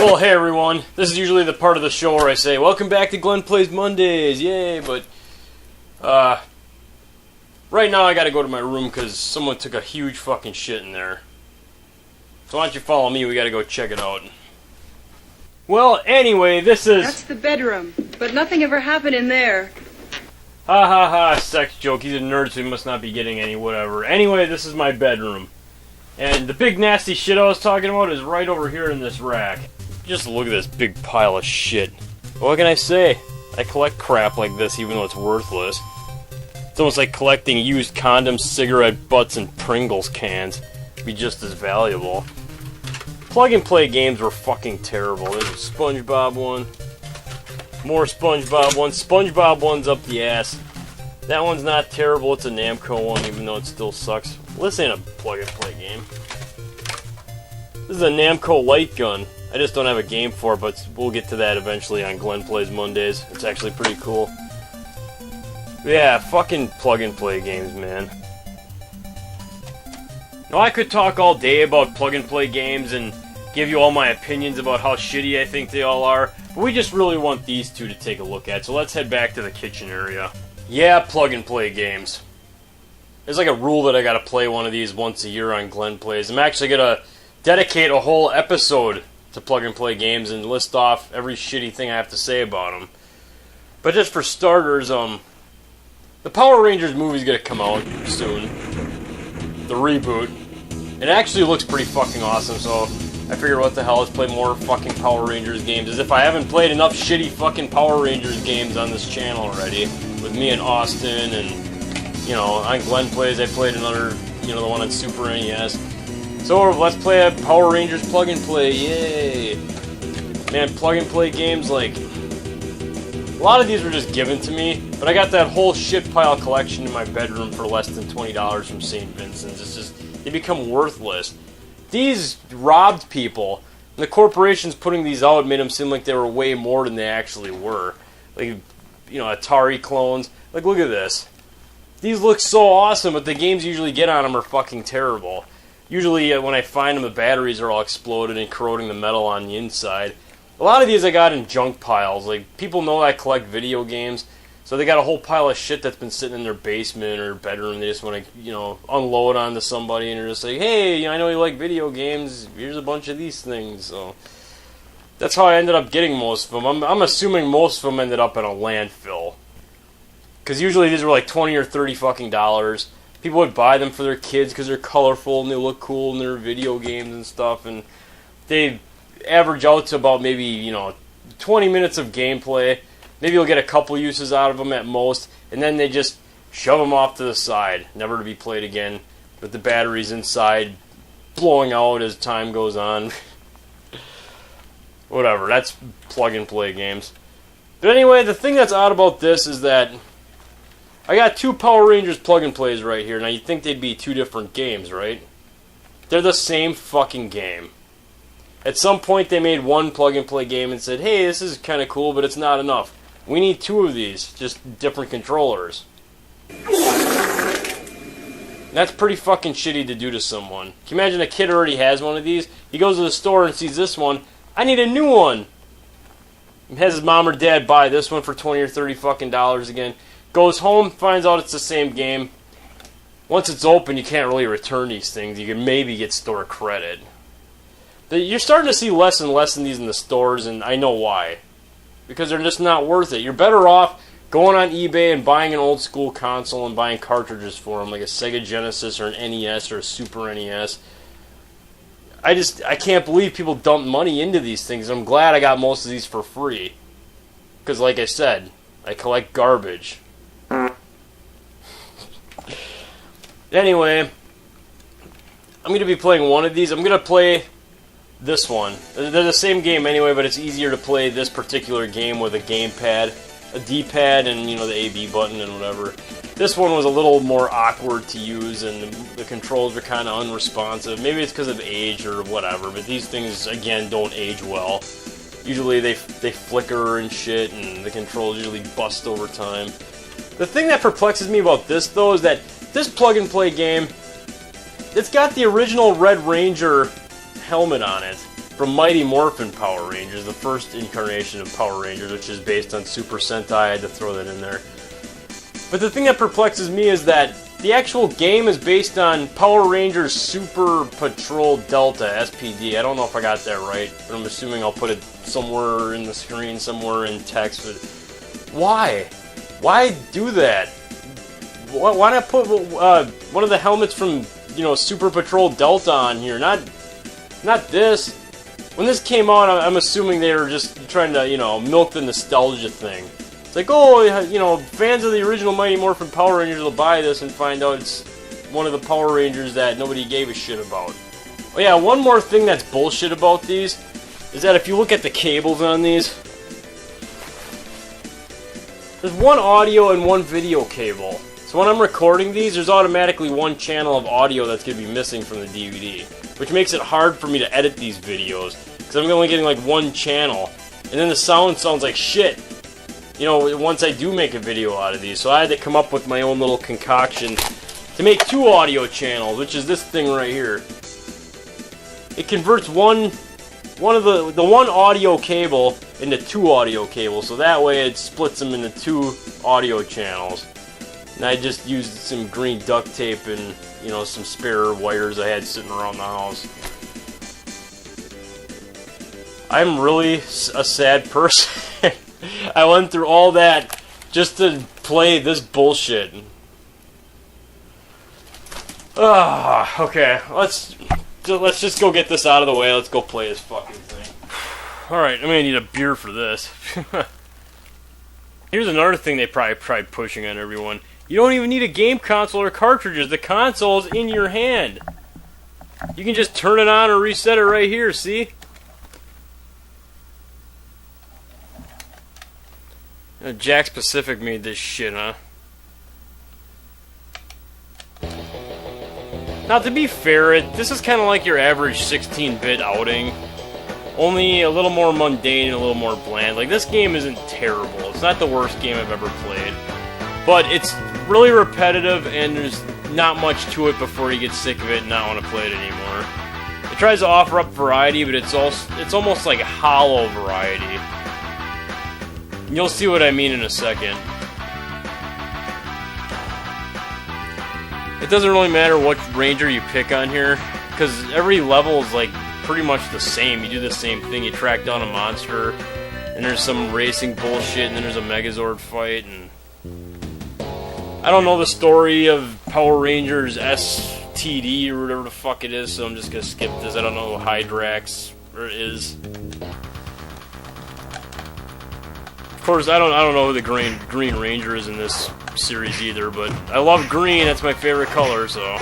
Well, hey everyone, this is usually the part of the show where I say, welcome back to Glenplays Mondays, yay, but, right now I gotta go to my room because someone took a huge fucking shit in there. So why don't you follow me, we gotta go check it out. Well, anyway, this is... That's the bedroom, but nothing ever happened in there. Ha ha ha, sex joke, he's a nerd so he must not be getting any whatever. Anyway, this is my bedroom. And the big nasty shit I was talking about is right over here in this rack. Just look at this big pile of shit. What can I say? I collect crap like this even though it's worthless. It's almost like collecting used condoms, cigarette butts, and Pringles cans. It'd be just as valuable. Plug and play games were fucking terrible. There's a SpongeBob one. More SpongeBob ones. SpongeBob one's up the ass. That one's not terrible. It's a Namco one even though it still sucks. Well, this ain't a plug and play game. This is a Namco light gun. I just don't have a game for it, but we'll get to that eventually on Glenplays Mondays. It's actually pretty cool. Yeah, fucking plug-and-play games, man. Now, I could talk all day about plug-and-play games and give you all my opinions about how shitty I think they all are, but we just really want these two to take a look at, so let's head back to the kitchen area. Yeah, plug-and-play games. There's like a rule that I gotta play one of these once a year on Glenplays. I'm actually gonna dedicate a whole episode to plug-and-play games and list off every shitty thing I have to say about them. But just for starters, the Power Rangers movie's gonna come out soon. The Reboot. It actually looks pretty fucking awesome, so I figured what the hell, let's play more fucking Power Rangers games, as if I haven't played enough shitty fucking Power Rangers games on this channel already. With me and Austin, and, you know, on Glenplays I played another, you know, the one on Super NES. So let's play a Power Rangers plug and play, yay! Man, plug and play games, like, a lot of these were just given to me, but I got that whole shit pile collection in my bedroom for less than $20 from St. Vincent's. It's just, they become worthless. These robbed people, and the corporations putting these out made them seem like they were way more than they actually were. Like, you know, Atari clones. Like, look at this. These look so awesome, but the games you usually get on them are fucking terrible. Usually when I find them, the batteries are all exploded and corroding the metal on the inside. A lot of these I got in junk piles. Like, people know I collect video games, so they got a whole pile of shit that's been sitting in their basement or bedroom. They just want to, you know, unload onto somebody and they're just like, hey, I know you like video games. Here's a bunch of these things. So that's how I ended up getting most of them. I'm assuming most of them ended up in a landfill. Because usually these were like $20 or $30 fucking dollars. People would buy them for their kids because they're colorful and they look cool and they're video games and stuff, and they average out to about maybe, you know, 20 minutes of gameplay. Maybe you'll get a couple uses out of them at most, and then they just shove them off to the side, never to be played again, with the batteries inside blowing out as time goes on. Whatever, that's plug and play games. But anyway, the thing that's odd about this is that I got two Power Rangers plug and plays right here. Now you'd think they'd be two different games, right? They're the same fucking game. At some point they made one plug and play game and said, hey, this is kind of cool, but it's not enough. We need two of these, just different controllers. That's pretty fucking shitty to do to someone. Can you imagine a kid already has one of these? He goes to the store and sees this one. I need a new one. He has his mom or dad buy this one for 20 or 30 fucking dollars again. Goes home, finds out it's the same game. Once it's open, you can't really return these things. You can maybe get store credit. You're starting to see less and less of these in the stores, and I know why. Because they're just not worth it. You're better off going on eBay and buying an old school console and buying cartridges for them, like a Sega Genesis or an NES or a Super NES. I can't believe people dump money into these things. I'm glad I got most of these for free. Because like I said, I collect garbage. Anyway, I'm going to be playing one of these. I'm going to play this one. They're the same game anyway, but it's easier to play this particular game with a gamepad, a D-pad, and, you know, the A-B button and whatever. This one was a little more awkward to use, and the controls are kind of unresponsive. Maybe it's because of age or whatever, but these things, again, don't age well. Usually they flicker and shit, and the controls usually bust over time. The thing that perplexes me about this, though, is that this plug-and-play game, it's got the original Red Ranger helmet on it. from Mighty Morphin Power Rangers, the first incarnation of Power Rangers, which is based on Super Sentai. I had to throw that in there. But the thing that perplexes me is that the actual game is based on Power Rangers Super Patrol Delta, S.P.D. I don't know if I got that right, but I'm assuming I'll put it somewhere in the screen, somewhere in text. But why? Why do that? Why not put one of the helmets from, you know, Super Patrol Delta on here? Not this. When this came out, I'm assuming they were just trying to, you know, milk the nostalgia thing. It's like, oh, you know, fans of the original Mighty Morphin Power Rangers will buy this and find out it's one of the Power Rangers that nobody gave a shit about. Oh yeah, one more thing that's bullshit about these is that if you look at the cables on these, there's one audio and one video cable. So when I'm recording these, there's automatically one channel of audio that's going to be missing from the DVD, which makes it hard for me to edit these videos, because I'm only getting like one channel, and then the sound sounds like shit, you know, once I do make a video out of these. So I had to come up with my own little concoction to make two audio channels, which is this thing right here. It converts one audio cable into two audio cables, so that way it splits them into two audio channels. And I just used some green duct tape and, you know, some spare wires I had sitting around the house. I'm really a sad person. I went through all that just to play this bullshit. Okay, let's just go get this out of the way. Let's go play this fucking thing. Alright, I'm gonna need a beer for this. Here's another thing they probably tried pushing on everyone. You don't even need a game console or cartridges. The console's in your hand. You can just turn it on or reset it right here, see? Jack's Pacific made this shit, huh? Now, to be fair, this is kind of like your average 16-bit outing. Only a little more mundane and a little more bland. Like, this game isn't terrible. It's not the worst game I've ever played. But it's really repetitive, and there's not much to it before you get sick of it and not want to play it anymore. It tries to offer up variety, but it's almost like a hollow variety. You'll see what I mean in a second. It doesn't really matter what ranger you pick on here, because every level is like pretty much the same. You do the same thing. You track down a monster, and there's some racing bullshit, and then there's a Megazord fight, and I don't know the story of Power Rangers S.P.D or whatever the fuck it is, so I'm just gonna skip this. I don't know who Hydrax is. Of course, I don't know who the Green Ranger is in this series either, but I love green. That's my favorite color, so.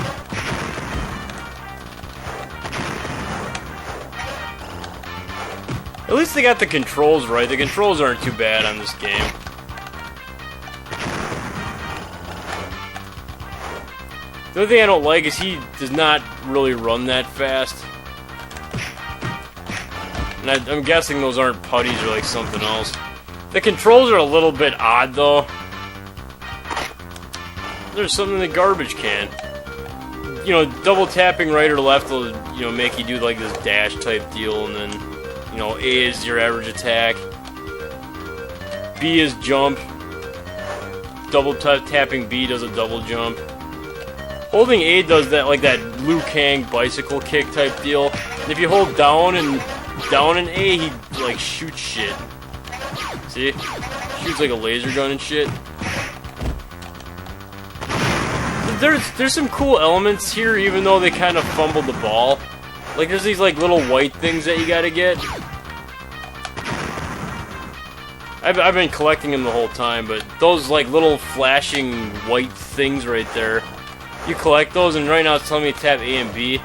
At least they got the controls right. The controls aren't too bad on this game. The other thing I don't like is he does not really run that fast. And I'm guessing those aren't putties or like something else. The controls are a little bit odd though. There's something in the garbage can. You know, double tapping right or left will, you know, make you do like this dash type deal, and then, you know, A is your average attack. B is jump. Double tapping B does a double jump. Holding A does that, like that Liu Kang bicycle kick type deal. And if you hold down and A, he like shoots shit. See? Shoots like a laser gun and shit. There's some cool elements here, even though they kind of fumbled the ball. Like there's these like little white things that you gotta get. I've been collecting them the whole time, but those like little flashing white things right there, you collect those, and right now it's telling me to tap A and B.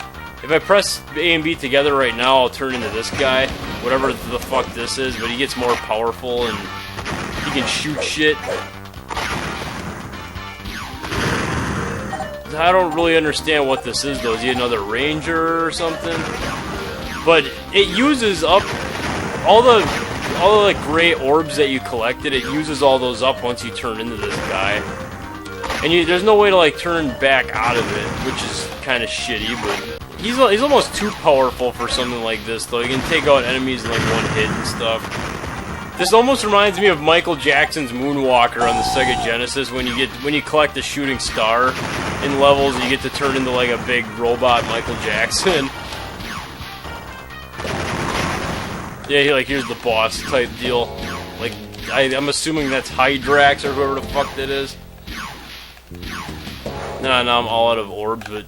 If I press A and B together right now, I'll turn into this guy, whatever the fuck this is, but he gets more powerful and he can shoot shit. I don't really understand what this is though. Is he another ranger or something? But it uses up all the like gray orbs that you collected. It uses all those up once you turn into this guy. And there's no way to like turn back out of it, which is kind of shitty, but He's almost too powerful for something like this, though. He can take out enemies in like one hit and stuff. This almost reminds me of Michael Jackson's Moonwalker on the Sega Genesis. When you collect a shooting star in levels, you get to turn into like a big robot Michael Jackson. Yeah, like here's the boss type deal. Like I'm assuming that's Hydrax or whoever the fuck that is. Nah, now I'm all out of orbs, but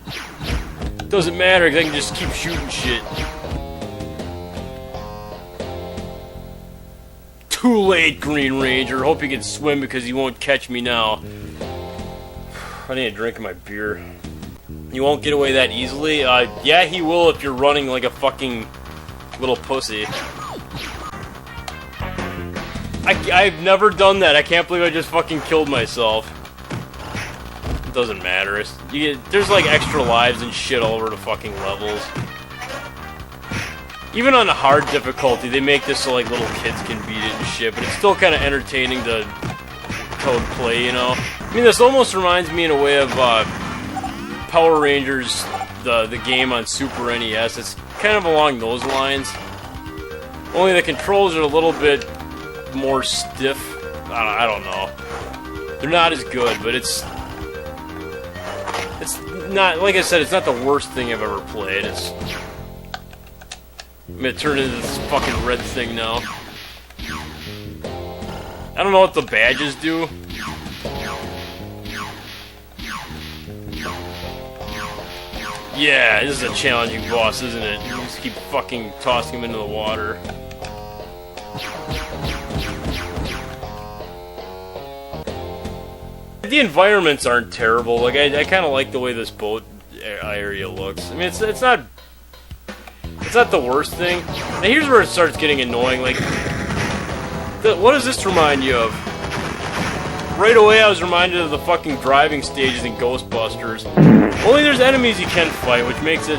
it doesn't matter because I can just keep shooting shit. Too late, Green Ranger. Hope you can swim because you won't catch me now. I need a drink of my beer. You won't get away that easily? Yeah, he will if you're running like a fucking little pussy. I've never done that. I can't believe I just fucking killed myself. It doesn't matter. There's like extra lives and shit all over the fucking levels. Even on the hard difficulty, they make this so like little kids can beat it and shit, but it's still kind of entertaining to play, you know? I mean, this almost reminds me in a way of Power Rangers, the game on Super NES. It's kind of along those lines. Only the controls are a little bit more stiff. I don't know. They're not as good, but it's not, like I said, it's not the worst thing I've ever played. I'm gonna turn into this fucking red thing now. I don't know what the badges do. Yeah, this is a challenging boss, isn't it? You just keep fucking tossing him into the water. The environments aren't terrible. Like I kind of like the way this boat area looks. I mean, it's not the worst thing. Now here's where it starts getting annoying. Like, what does this remind you of? Right away, I was reminded of the fucking driving stages in Ghostbusters. Only there's enemies you can fight, which makes it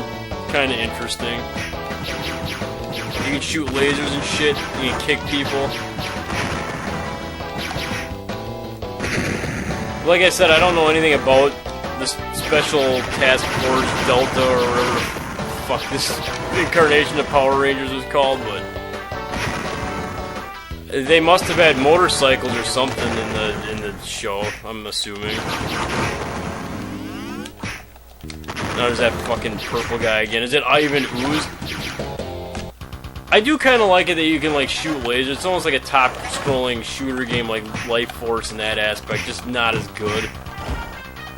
kind of interesting. You can shoot lasers and shit. You can kick people. Like I said, I don't know anything about this Special Task Force Delta or whatever the fuck this incarnation of Power Rangers was called, but they must have had motorcycles or something in the show, I'm assuming. Now there's that fucking purple guy again. Is it Ivan Ooze? I do kind of like it that you can like shoot lasers. It's almost like a top-scrolling shooter game like Life Force in that aspect, just not as good.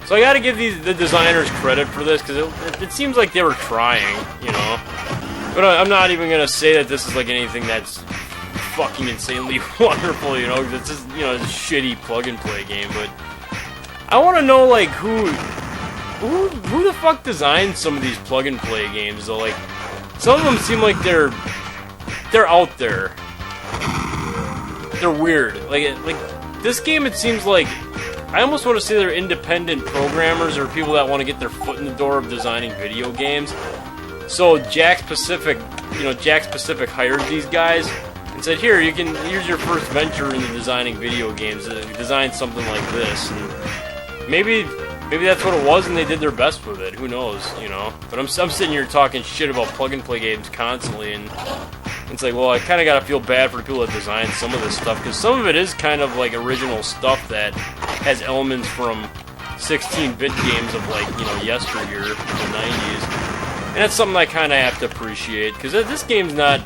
So I gotta give the designers credit for this, because it seems like they were trying, you know? But I'm not even gonna say that this is like anything that's fucking insanely wonderful, you know? Because it's just, you know, it's a shitty plug-and-play game, but I want to know, like, who the fuck designed some of these plug-and-play games, though? Like, some of them seem like they're out there. They're weird. Like this game, it seems like I almost want to say they're independent programmers or people that want to get their foot in the door of designing video games. So Jax Pacific hired these guys and said, here's your first venture into designing video games. Design something like this. And maybe that's what it was, and they did their best with it. Who knows, you know? But I'm sitting here talking shit about plug-and-play games constantly, and it's like, well, I kind of gotta feel bad for the people that designed some of this stuff, because some of it is kind of like original stuff that has elements from 16-bit games of, like, you know, yesteryear, the 90s. And that's something I kind of have to appreciate, because this game's not...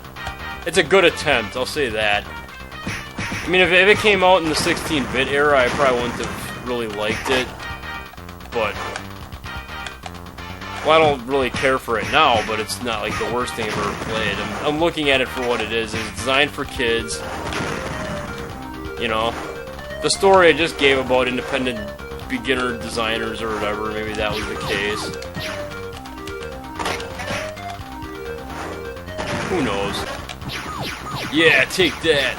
It's a good attempt, I'll say that. I mean, if it came out in the 16-bit era, I probably wouldn't have really liked it. But, well, I don't really care for it now, but it's not like the worst thing I've ever played. I'm looking at it for what it is. It's designed for kids. You know, the story I just gave about independent beginner designers or whatever, maybe that was the case. Who knows? Yeah, take that.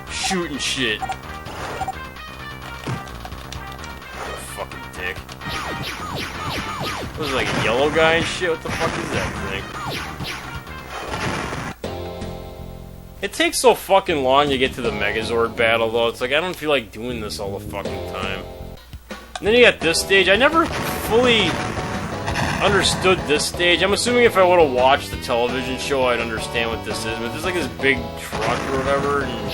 Shooting shit. Was it like a yellow guy and shit? What the fuck is that thing? It takes so fucking long to get to the Megazord battle, though. It's like, I don't feel like doing this all the fucking time. And then you got this stage. I never fully understood this stage. I'm assuming if I would have watched the television show, I'd understand what this is. But there's like this big truck or whatever, and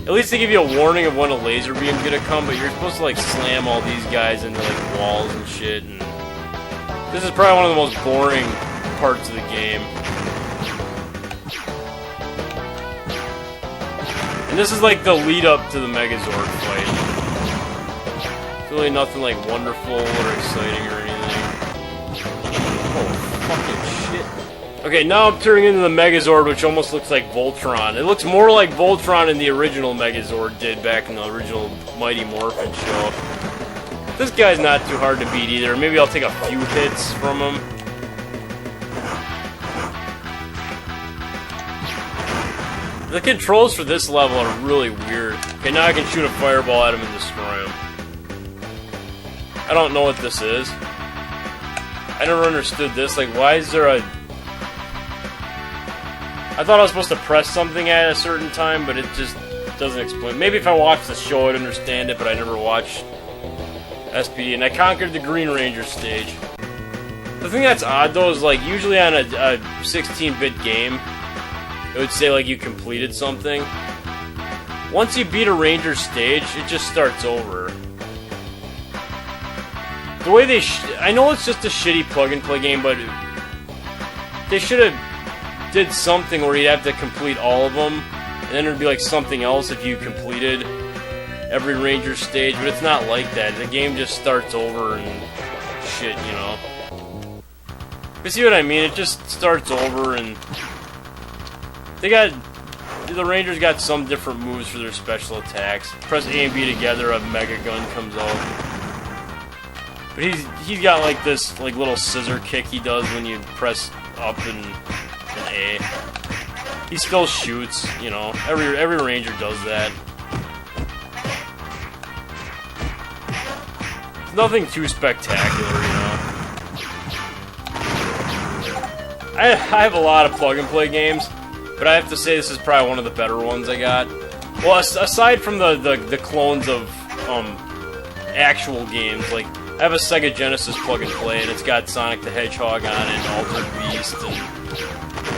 at least they give you a warning of when a laser beam's gonna come. But you're supposed to like slam all these guys into like walls and shit. And this is probably one of the most boring parts of the game. And this is like the lead up to the Megazord fight. It's really nothing like wonderful or exciting or anything. Oh, fucking shit. Okay, now I'm turning into the Megazord, which almost looks like Voltron. It looks more like Voltron than the original Megazord did back in the original Mighty Morphin show. This guy's not too hard to beat either. Maybe I'll take a few hits from him. The controls for this level are really weird. Okay, now I can shoot a fireball at him and destroy him. I don't know what this is. I never understood this. Like, why is there a... I thought I was supposed to press something at a certain time, but it just doesn't explain. Maybe if I watched the show, I'd understand it, but I never watched S.P.D. And I conquered the Green Ranger stage. The thing that's odd, though, is, like, usually on a 16-bit game, it would say, like, you completed something. Once you beat a Ranger stage, it just starts over. The way they... I know it's just a shitty plug-and-play game, but... they should have did something where you'd have to complete all of them, and then there'd be, like, something else if you completed every Ranger stage, but it's not like that. The game just starts over and shit, you know. You see what I mean? It just starts over and... the Rangers got some different moves for their special attacks. Press A and B together, a mega gun comes out. But he's got like this like little scissor kick he does when you press up and A. He still shoots, you know. Every Ranger does that. It's nothing too spectacular, you know. I have a lot of plug and play games. But I have to say this is probably one of the better ones I got. Well, aside from the clones of actual games, like I have a Sega Genesis plug and play, and it's got Sonic the Hedgehog on it, Altered Beast, and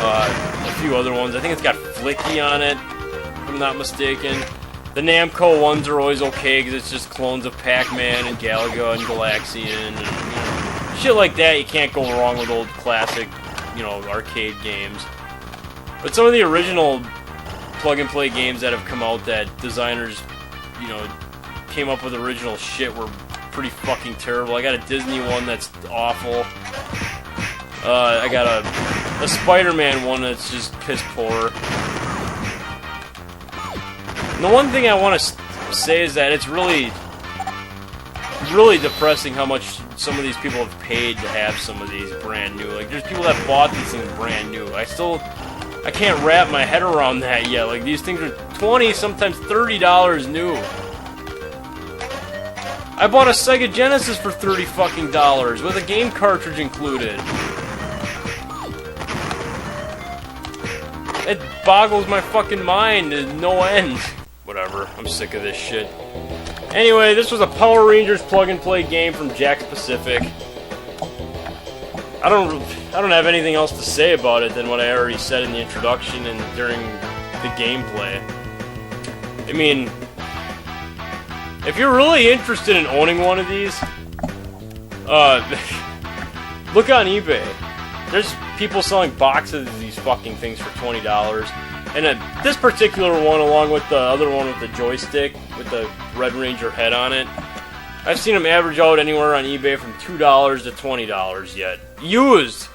a few other ones. I think it's got Flicky on it, if I'm not mistaken. The Namco ones are always okay because it's just clones of Pac-Man and Galaga and Galaxian and you know, shit like that. You can't go wrong with old classic, you know, arcade games. But some of the original plug-and-play games that have come out that designers, you know, came up with original shit were pretty fucking terrible. I got a Disney one that's awful. I got a Spider-Man one that's just piss poor. And the one thing I want to say is that it's really depressing how much some of these people have paid to have some of these brand new. Like, there's people that bought these things brand new. I can't wrap my head around that yet. Like, these things are $20, sometimes $30 new. I bought a Sega Genesis for $30 fucking with a game cartridge included. It boggles my fucking mind to no end. Whatever, I'm sick of this shit. Anyway, this was a Power Rangers plug-and-play game from Jakks Pacific. I don't have anything else to say about it than what I already said in the introduction and during the gameplay. I mean, if you're really interested in owning one of these, look on eBay. There's people selling boxes of these fucking things for $20. And this particular one, along with the other one with the joystick, with the Red Ranger head on it, I've seen them average out anywhere on eBay from $2 to $20 yet. Used!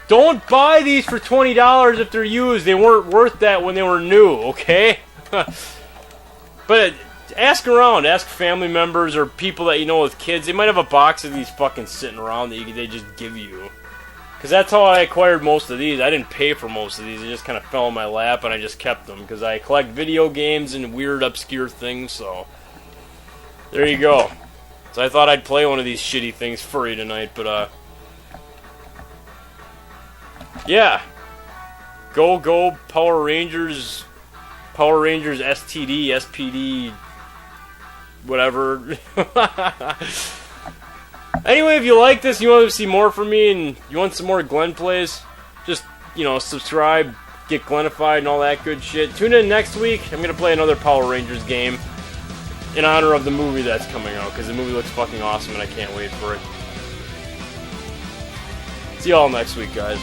Don't buy these for $20 if they're used. They weren't worth that when they were new, okay? But ask around. Ask family members or people that you know with kids. They might have a box of these fucking sitting around that they just give you. Because that's how I acquired most of these. I didn't pay for most of these. They just kind of fell in my lap and I just kept them. Because I collect video games and weird, obscure things, so... there you go. So I thought I'd play one of these shitty things for you tonight, but, yeah. Go, Power Rangers, S.P.D, whatever. Anyway, if you like this, you want to see more from me, and you want some more Glenplays, just, you know, subscribe, get Glenified and all that good shit. Tune in next week. I'm going to play another Power Rangers game in honor of the movie that's coming out, because the movie looks fucking awesome and I can't wait for it. See y'all next week, guys.